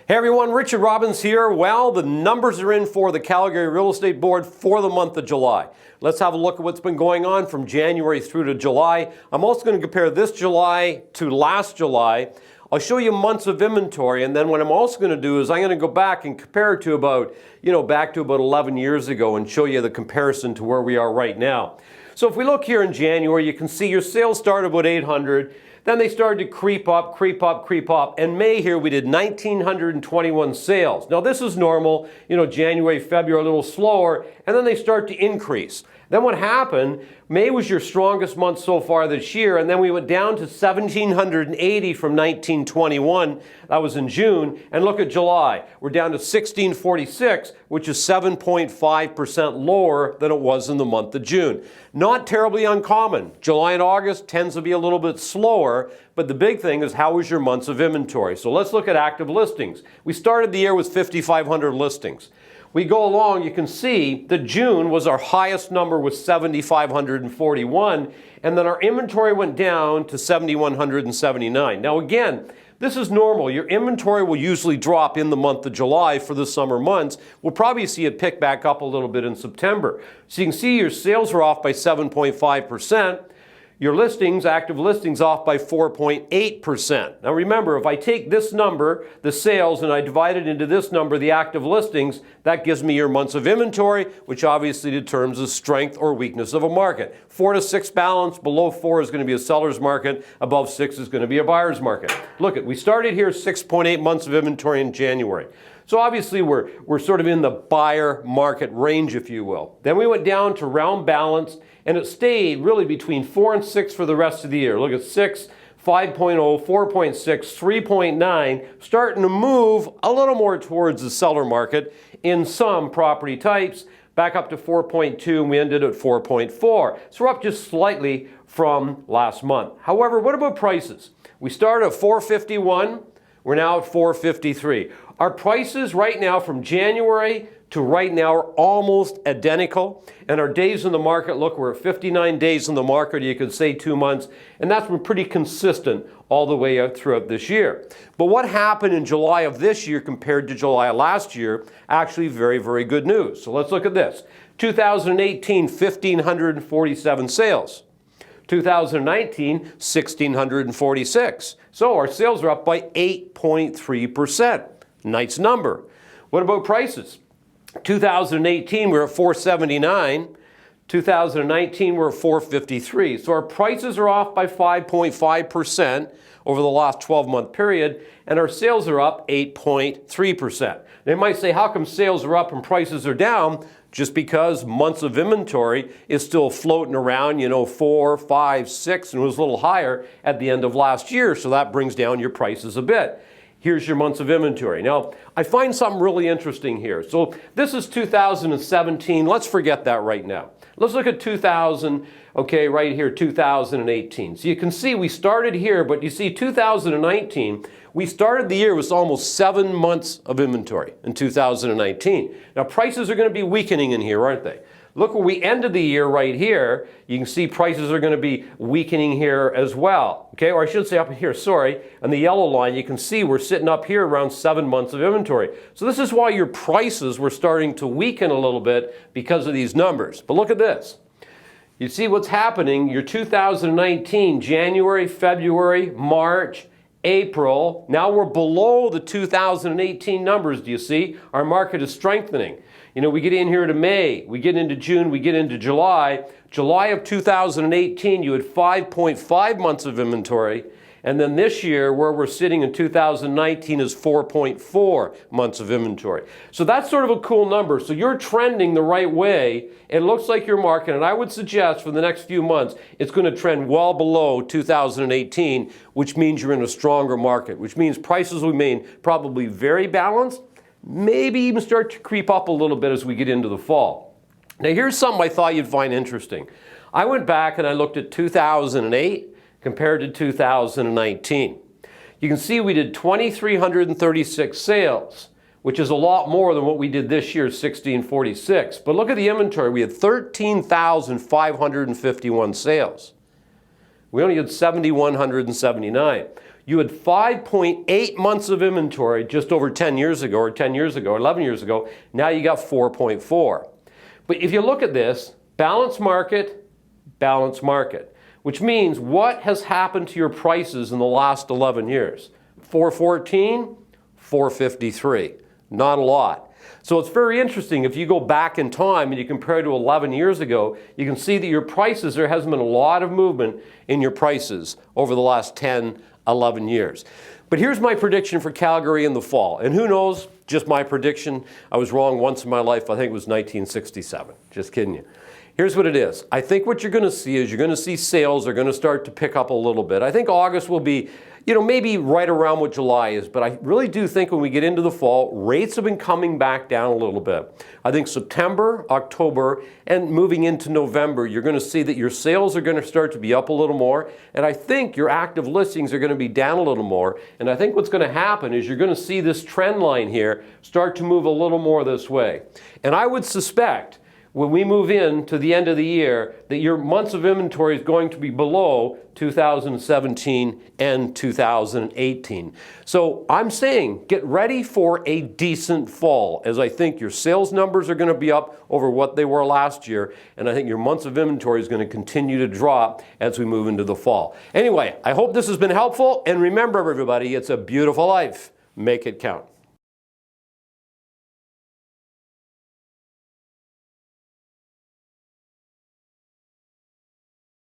Hey everyone, Richard Robbins here. Well, the numbers are in for the Calgary Real Estate Board for the month of July. Let's have a look at what's been going on from January through to July. I'm also going to compare this July to last July. I'll show you months of inventory, and then what I'm also going to do is I'm going to go back and compare it to about 11 years ago and show you the comparison to where we are right now. So if we look here in January, you can see your sales started about 800. Then they started to creep up. In May here, we did 1,921 sales. Now this is normal, January, February, a little slower, and then they start to increase. Then what happened, May was your strongest month so far this year, and then we went down to 1,780 from 1921. That was in June. And look at July. We're down to 1,646, which is 7.5% lower than it was in the month of June. Not terribly uncommon. July and August tends to be a little bit slower, but the big thing is how was your months of inventory? So let's look at active listings. We started the year with 5,500 listings. We go along, you can see that June was our highest number with 7,541, and then our inventory went down to 7,179. Now again, this is normal. Your inventory will usually drop in the month of July for the summer months. We'll probably see it pick back up a little bit in September. So you can see your sales are off by 7.5%. Your listings, active listings, off by 4.8%. Now remember, if I take this number, the sales, and I divide it into this number, the active listings, that gives me your months of inventory, which obviously determines the strength or weakness of a market. 4 to 6 balance, below 4 is going to be a seller's market, above 6 is going to be a buyer's market. Look, we started here 6.8 months of inventory in January. So obviously we're sort of in the buyer market range, if you will. Then we went down to round balance, and it stayed really between 4 and 6 for the rest of the year. Look at 6, 5.0, 4.6, 3.9, starting to move a little more towards the seller market in some property types, back up to 4.2, and we ended at 4.4. So we're up just slightly from last month. However, what about prices? We started at 451, we're now at 453. Our prices right now from January to right now are almost identical, and our days in the market, look, we're at 59 days in the market, you could say 2 months, and that's been pretty consistent all the way out throughout this year. But what happened in July of this year compared to July of last year? Actually very, very good news. So let's look at this. 2018, 1,547 sales. 2019, 1,646. So our sales are up by 8.3%. Nice number. What about prices? 2018, we're at 479. 2019, we're at 453. So our prices are off by 5.5% over the last 12-month period, and our sales are up 8.3%. They might say, how come sales are up and prices are down? Just because months of inventory is still floating around, 4, 5, 6, and it was a little higher at the end of last year, so that brings down your prices a bit. Here's your months of inventory. Now, I find something really interesting here. So this is 2017. Let's forget that right now. Let's look at 2000, okay, right here, 2018. So you can see we started here, but you see 2019, we started the year with almost 7 months of inventory in 2019. Now, prices are going to be weakening in here, aren't they? Look where we ended the year right here. You can see prices are going to be weakening here as well. Okay, or I should say up here, sorry. On the yellow line, you can see we're sitting up here around 7 months of inventory. So this is why your prices were starting to weaken a little bit because of these numbers. But look at this. You see what's happening. Your 2019, January, February, March, April. Now we're below the 2018 numbers, do you see? Our market is strengthening. We get in here to May, we get into June, we get into July. July of 2018, you had 5.5 months of inventory. And then this year, where we're sitting in 2019, is 4.4 months of inventory. So that's sort of a cool number. So you're trending the right way. It looks like your market, and I would suggest for the next few months, it's going to trend well below 2018, which means you're in a stronger market, which means prices remain probably very balanced, maybe even start to creep up a little bit as we get into the fall. Now here's something I thought you'd find interesting. I went back and I looked at 2008 compared to 2019. You can see we did 2,336 sales, which is a lot more than what we did this year, 1,646. But look at the inventory. We had 13,551 sales. We only had 7,179. You had 5.8 months of inventory just over 10 years ago, or 10 years ago, or 11 years ago. Now you got 4.4. But if you look at this, balanced market, which means what has happened to your prices in the last 11 years? 414, 453. Not a lot. So it's very interesting. If you go back in time and you compare to 11 years ago, you can see that your prices, there hasn't been a lot of movement in your prices over the last 10, 11 years. But here's my prediction for Calgary in the fall. And who knows, just my prediction. I was wrong once in my life. I think it was 1967. Just kidding you. Here's what it is. I think what you're going to see is you're going to see sales are going to start to pick up a little bit. I think August will be, maybe right around what July is, but I really do think when we get into the fall, rates have been coming back down a little bit. I think September, October, and moving into November, you're going to see that your sales are going to start to be up a little more, and I think your active listings are going to be down a little more, and I think what's going to happen is you're going to see this trend line here start to move a little more this way. And I would suspect when we move into the end of the year, that your months of inventory is going to be below 2017 and 2018. So I'm saying get ready for a decent fall, as I think your sales numbers are going to be up over what they were last year, and I think your months of inventory is going to continue to drop as we move into the fall. Anyway, I hope this has been helpful, and remember everybody, it's a beautiful life. Make it count.